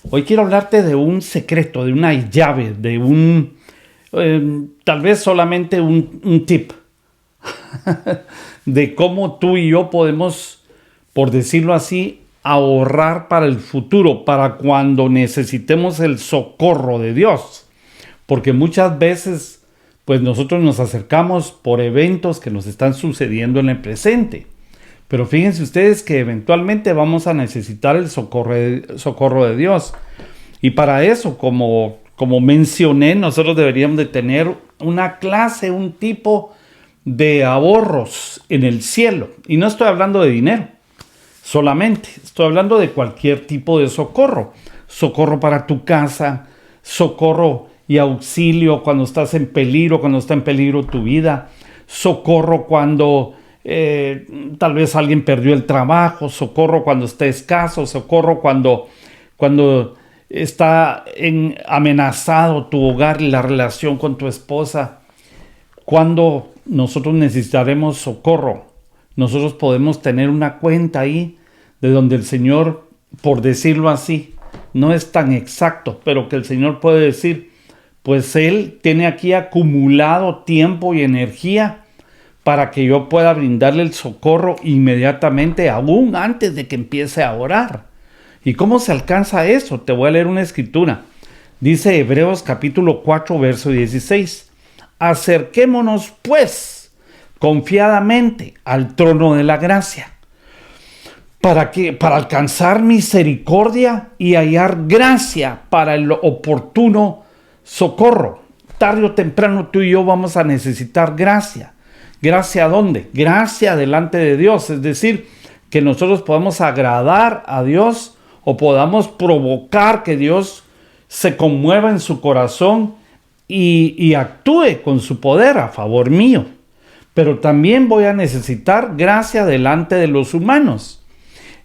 Hoy quiero hablarte de un secreto, de una llave, de tal vez solamente un tip de cómo tú y yo podemos, por decirlo así, ahorrar para el futuro, para cuando necesitemos el socorro de Dios. Porque muchas veces, pues nosotros nos acercamos por eventos que nos están sucediendo en el presente. Pero fíjense ustedes que eventualmente vamos a necesitar el socorro de Dios. Y para eso, como mencioné, nosotros deberíamos de tener una clase, un tipo de ahorros en el cielo. Y no estoy hablando de dinero solamente, estoy hablando de cualquier tipo de socorro. Socorro para tu casa, socorro y auxilio cuando estás en peligro, cuando está en peligro tu vida. Socorro cuando tal vez alguien perdió el trabajo, socorro cuando está escaso, socorro cuando está amenazado tu hogar y la relación con tu esposa. Cuando nosotros necesitaremos socorro, nosotros podemos tener una cuenta ahí de donde el Señor, por decirlo así, no es tan exacto, pero que el Señor puede decir, pues Él tiene aquí acumulado tiempo y energía para que yo pueda brindarle el socorro inmediatamente, aún antes de que empiece a orar. ¿Y cómo se alcanza eso? Te voy a leer una escritura. Dice Hebreos capítulo 4, verso 16. Acerquémonos, pues, confiadamente al trono de la gracia, para alcanzar misericordia y hallar gracia para el oportuno socorro. Tarde o temprano tú y yo vamos a necesitar gracia. ¿Gracia a dónde? Gracia delante de Dios, es decir, que nosotros podamos agradar a Dios o podamos provocar que Dios se conmueva en su corazón y actúe con su poder a favor mío. Pero también voy a necesitar gracia delante de los humanos.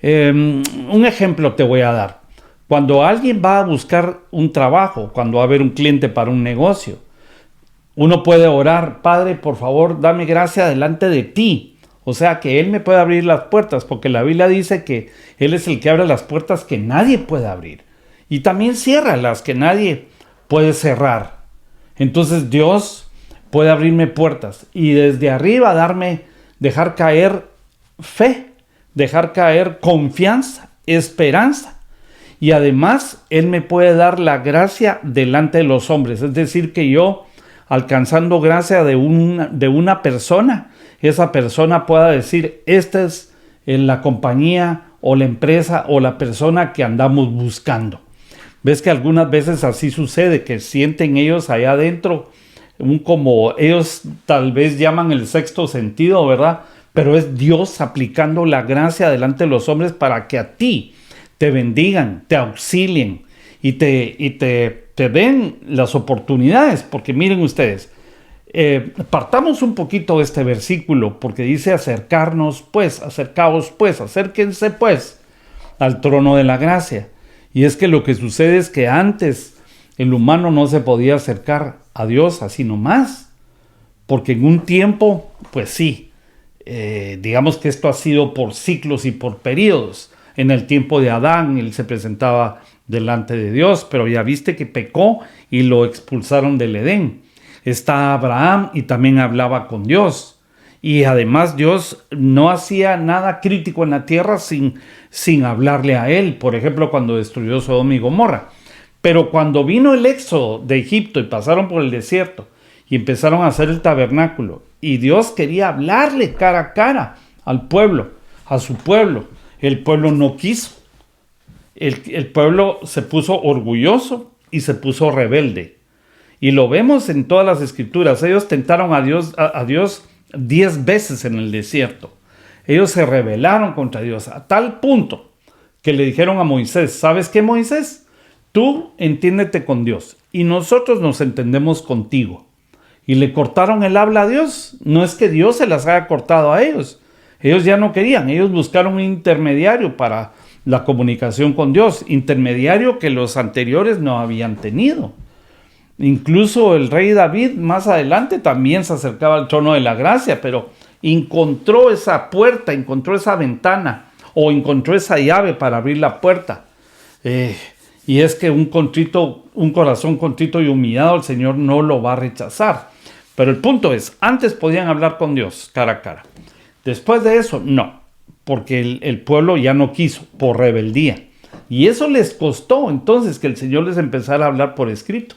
Un ejemplo te voy a dar. Cuando alguien va a buscar un trabajo, cuando va a haber un cliente para un negocio, uno puede orar, Padre, por favor, dame gracia delante de ti. O sea, que Él me puede abrir las puertas, porque la Biblia dice que Él es el que abre las puertas que nadie puede abrir. Y también cierra las que nadie puede cerrar. Entonces Dios puede abrirme puertas y desde arriba dejar caer fe, dejar caer confianza, esperanza. Y además Él me puede dar la gracia delante de los hombres. Es decir, que yo, alcanzando gracia de una persona, esa persona pueda decir, esta es la compañía o la empresa o la persona que andamos buscando. Ves que algunas veces así sucede, que sienten ellos allá adentro, como ellos tal vez llaman el sexto sentido, ¿verdad? Pero es Dios aplicando la gracia delante de los hombres para que a ti te bendigan, te auxilien y te den las oportunidades. Porque miren ustedes, partamos un poquito de este versículo, porque dice acercaos pues acérquense pues al trono de la gracia. Y es que lo que sucede es que antes el humano no se podía acercar a Dios así nomás, porque en un tiempo, pues sí, digamos que esto ha sido por ciclos y por periodos. En el tiempo de Adán, él se presentaba delante de Dios, pero ya viste que pecó y lo expulsaron del Edén. Está Abraham y también hablaba con Dios. Y además Dios no hacía nada crítico en la tierra sin hablarle a él. Por ejemplo, cuando destruyó Sodoma y Gomorra. Pero cuando vino el éxodo de Egipto y pasaron por el desierto y empezaron a hacer el tabernáculo, y Dios quería hablarle cara a cara al pueblo, a su pueblo, el pueblo no quiso. El pueblo se puso orgulloso y se puso rebelde. Y lo vemos en todas las escrituras. Ellos tentaron a Dios 10 veces en el desierto. Ellos se rebelaron contra Dios a tal punto que le dijeron a Moisés, ¿sabes qué, Moisés? Tú entiéndete con Dios y nosotros nos entendemos contigo. Y le cortaron el habla a Dios. No es que Dios se las haya cortado a ellos. Ellos ya no querían. Ellos buscaron un intermediario para la comunicación con Dios. Intermediario que los anteriores no habían tenido. Incluso el rey David más adelante también se acercaba al trono de la gracia, pero encontró esa puerta, encontró esa ventana o encontró esa llave para abrir la puerta. Y es que un corazón contrito y humillado, el Señor no lo va a rechazar. Pero el punto es, antes podían hablar con Dios cara a cara. Después de eso, no, porque el pueblo ya no quiso, por rebeldía. Y eso les costó entonces que el Señor les empezara a hablar por escrito.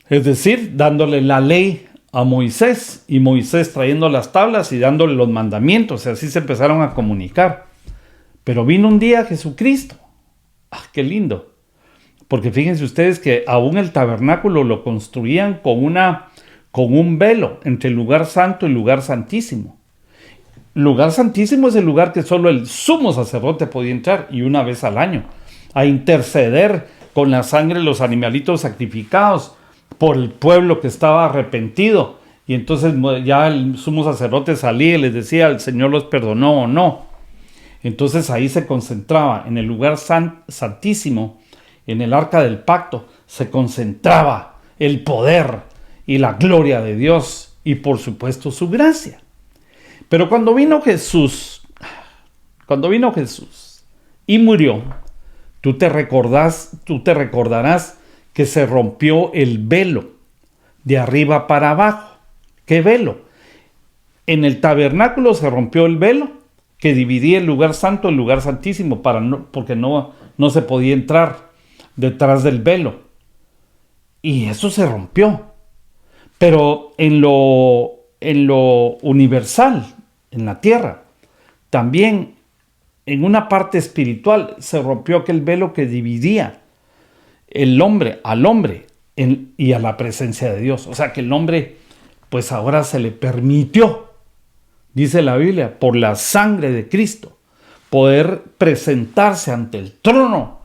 Es decir, dándole la ley a Moisés, y Moisés trayendo las tablas y dándole los mandamientos, y así se empezaron a comunicar. Pero vino un día Jesucristo. ¡Ah, qué lindo! Porque fíjense ustedes que aún el tabernáculo lo construían con un velo entre el lugar santo y el lugar santísimo. Lugar santísimo es el lugar que solo el sumo sacerdote podía entrar, y una vez al año, a interceder con la sangre de los animalitos sacrificados por el pueblo que estaba arrepentido. Y entonces ya el sumo sacerdote salía y les decía, ¿el Señor los perdonó o no? Entonces ahí se concentraba, en el lugar santísimo, en el arca del pacto, se concentraba el poder y la gloria de Dios y por supuesto su gracia. Pero cuando vino Jesús y murió, tú te recordarás que se rompió el velo de arriba para abajo. ¿Qué velo? En el tabernáculo se rompió el velo que dividía el lugar santo del lugar santísimo, porque no se podía entrar detrás del velo. Y eso se rompió. Pero en lo universal, en la tierra, también en una parte espiritual se rompió aquel velo que dividía el hombre al hombre y a la presencia de Dios. O sea que el hombre, pues ahora se le permitió, dice la Biblia, por la sangre de Cristo, poder presentarse ante el trono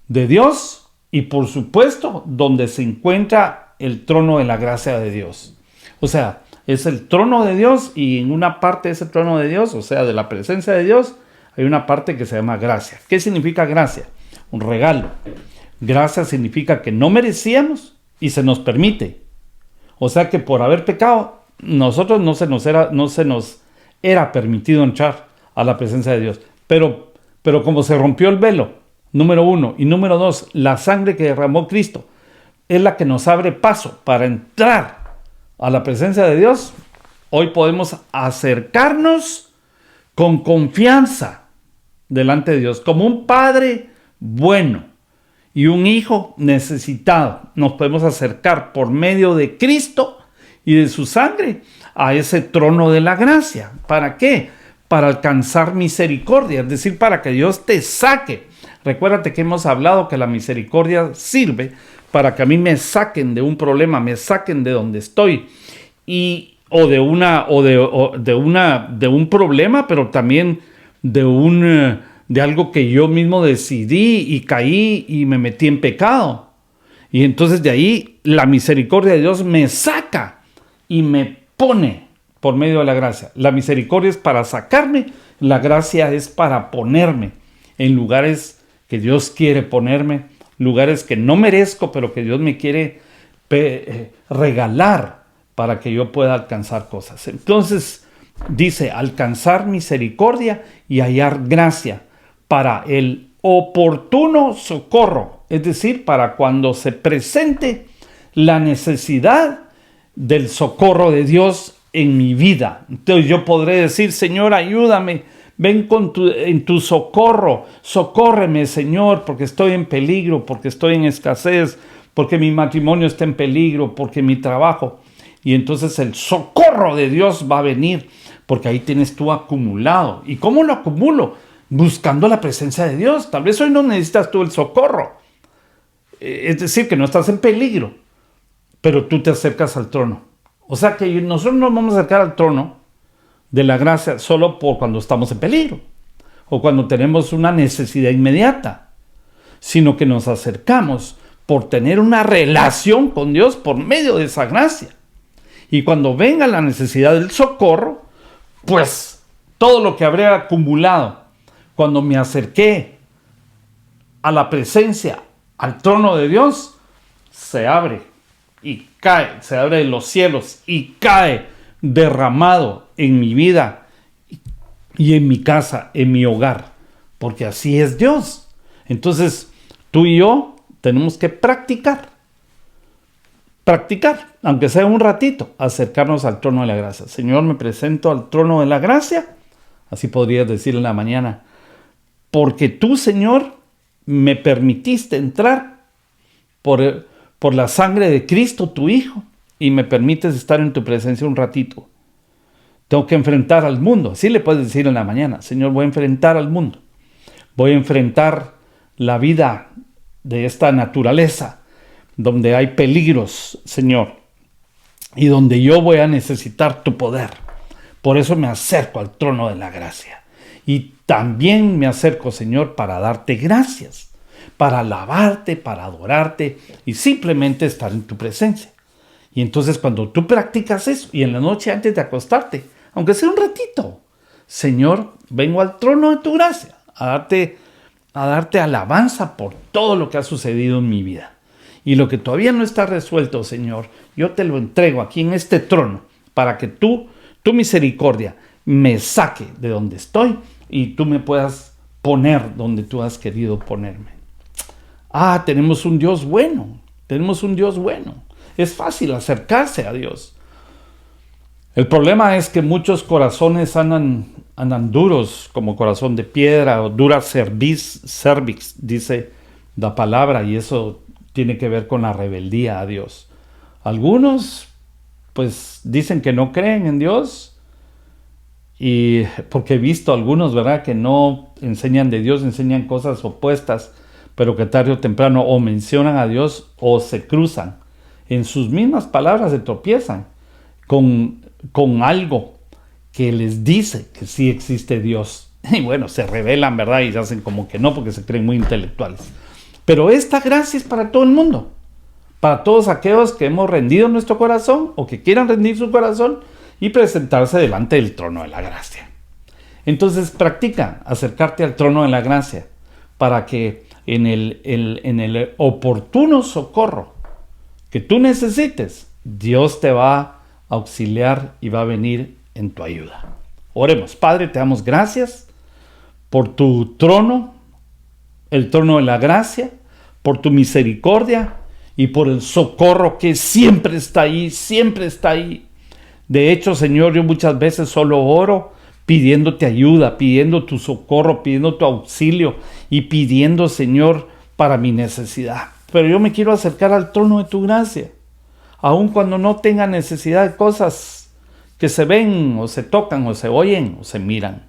de Dios y por supuesto donde se encuentra el trono de la gracia de Dios. O sea, es el trono de Dios, y en una parte de ese trono de Dios, o sea, de la presencia de Dios, hay una parte que se llama gracia. ¿Qué significa gracia? Un regalo. Gracia significa que no merecíamos y se nos permite. O sea que por haber pecado, nosotros no se nos era permitido entrar a la presencia de Dios. Pero como se rompió el velo, número 1, y número 2, la sangre que derramó Cristo es la que nos abre paso para entrar a la presencia de Dios. Hoy podemos acercarnos con confianza delante de Dios, como un padre bueno y un hijo necesitado. Nos podemos acercar por medio de Cristo y de su sangre a ese trono de la gracia. ¿Para qué? Para alcanzar misericordia, es decir, para que Dios te saque. Recuérdate que hemos hablado que la misericordia sirve para que a mí me saquen de un problema, me saquen de donde estoy, o de un problema, pero también de algo que yo mismo decidí y caí y me metí en pecado. Y entonces de ahí la misericordia de Dios me saca y me pone por medio de la gracia. La misericordia es para sacarme, la gracia es para ponerme en lugares que Dios quiere ponerme, lugares que no merezco, pero que Dios me quiere regalar para que yo pueda alcanzar cosas. Entonces dice, alcanzar misericordia y hallar gracia para el oportuno socorro, es decir, para cuando se presente la necesidad del socorro de Dios en mi vida. Entonces yo podré decir, Señor, ayúdame, ven en tu socorro, socórreme, Señor, porque estoy en peligro, porque estoy en escasez, porque mi matrimonio está en peligro, porque mi trabajo. Y entonces el socorro de Dios va a venir, porque ahí tienes tú acumulado. ¿Y cómo lo acumulo? Buscando la presencia de Dios. Tal vez hoy no necesitas tú el socorro. Es decir, que no estás en peligro, pero tú te acercas al trono. O sea que nosotros nos vamos a acercar al trono de la gracia solo por cuando estamos en peligro o cuando tenemos una necesidad inmediata, sino que nos acercamos por tener una relación con Dios por medio de esa gracia. Y cuando venga la necesidad del socorro, pues todo lo que habré acumulado cuando me acerqué a la presencia, al trono de Dios, se abre y cae, se abre de los cielos y cae derramado en mi vida y en mi casa, en mi hogar, porque así es Dios. Entonces, tú y yo tenemos que practicar, aunque sea un ratito, acercarnos al trono de la gracia. Señor, me presento al trono de la gracia, así podrías decir en la mañana, porque tú, Señor, me permitiste entrar por la sangre de Cristo, tu Hijo, y me permites estar en tu presencia un ratito. Tengo que enfrentar al mundo. Así le puedes decir en la mañana, Señor, voy a enfrentar al mundo. Voy a enfrentar la vida de esta naturaleza, donde hay peligros, Señor, y donde yo voy a necesitar tu poder. Por eso me acerco al trono de la gracia. Y también me acerco, Señor, para darte gracias, para alabarte, para adorarte y simplemente estar en tu presencia. Y entonces cuando tú practicas eso y en la noche antes de acostarte, aunque sea un ratito, Señor, vengo al trono de tu gracia a darte alabanza por todo lo que ha sucedido en mi vida. Y lo que todavía no está resuelto, Señor, yo te lo entrego aquí en este trono para que tu misericordia me saque de donde estoy y tú me puedas poner donde tú has querido ponerme. Tenemos un Dios bueno, Es fácil acercarse a Dios. El problema es que muchos corazones andan duros como corazón de piedra o dura cervix, dice la palabra, y eso tiene que ver con la rebeldía a Dios. Algunos pues dicen que no creen en Dios, y porque he visto algunos, ¿verdad?, que no enseñan de Dios, enseñan cosas opuestas, pero que tarde o temprano o mencionan a Dios o se cruzan. En sus mismas palabras se tropiezan con algo que les dice que sí existe Dios. Y bueno, se rebelan, ¿verdad? Y se hacen como que no, porque se creen muy intelectuales. Pero esta gracia es para todo el mundo. Para todos aquellos que hemos rendido nuestro corazón o que quieran rendir su corazón y presentarse delante del trono de la gracia. Entonces practica acercarte al trono de la gracia para que en el oportuno socorro que tú necesites, Dios te va a auxiliar y va a venir en tu ayuda. Oremos. Padre, te damos gracias por tu trono, el trono de la gracia, por tu misericordia y por el socorro que siempre está ahí, siempre está ahí. De hecho, Señor, yo muchas veces solo oro pidiéndote ayuda, pidiendo tu socorro, pidiendo tu auxilio y pidiendo, Señor, para mi necesidad. Pero yo me quiero acercar al trono de tu gracia, aun cuando no tenga necesidad de cosas que se ven o se tocan o se oyen o se miran,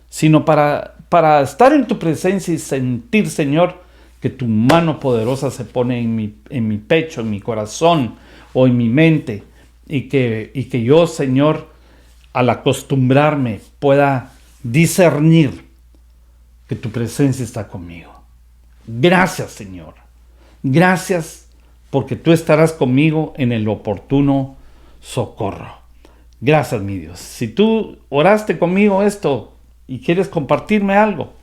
sino para estar en tu presencia y sentir, Señor, que tu mano poderosa se pone en mi pecho, en mi corazón o en mi mente, y que yo, Señor, al acostumbrarme pueda discernir que tu presencia está conmigo. Gracias, Señor. Gracias porque tú estarás conmigo en el oportuno socorro. Gracias, mi Dios. Si tú oraste conmigo esto y quieres compartirme algo,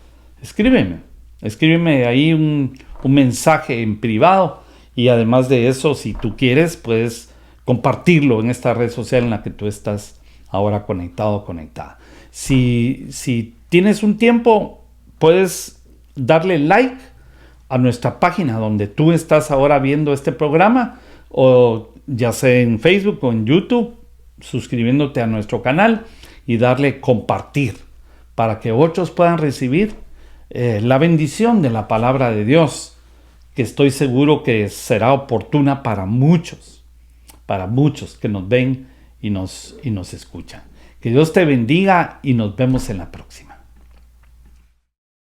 escríbeme ahí un mensaje en privado, y además de eso, si tú quieres, puedes compartirlo en esta red social en la que tú estás ahora conectado o conectada. Si tienes un tiempo, puedes darle like a nuestra página donde tú estás ahora viendo este programa, o ya sea en Facebook o en YouTube, suscribiéndote a nuestro canal y darle compartir para que otros puedan recibir la bendición de la palabra de Dios, que estoy seguro que será oportuna para muchos que nos ven y nos escuchan. Que Dios te bendiga y nos vemos en la próxima.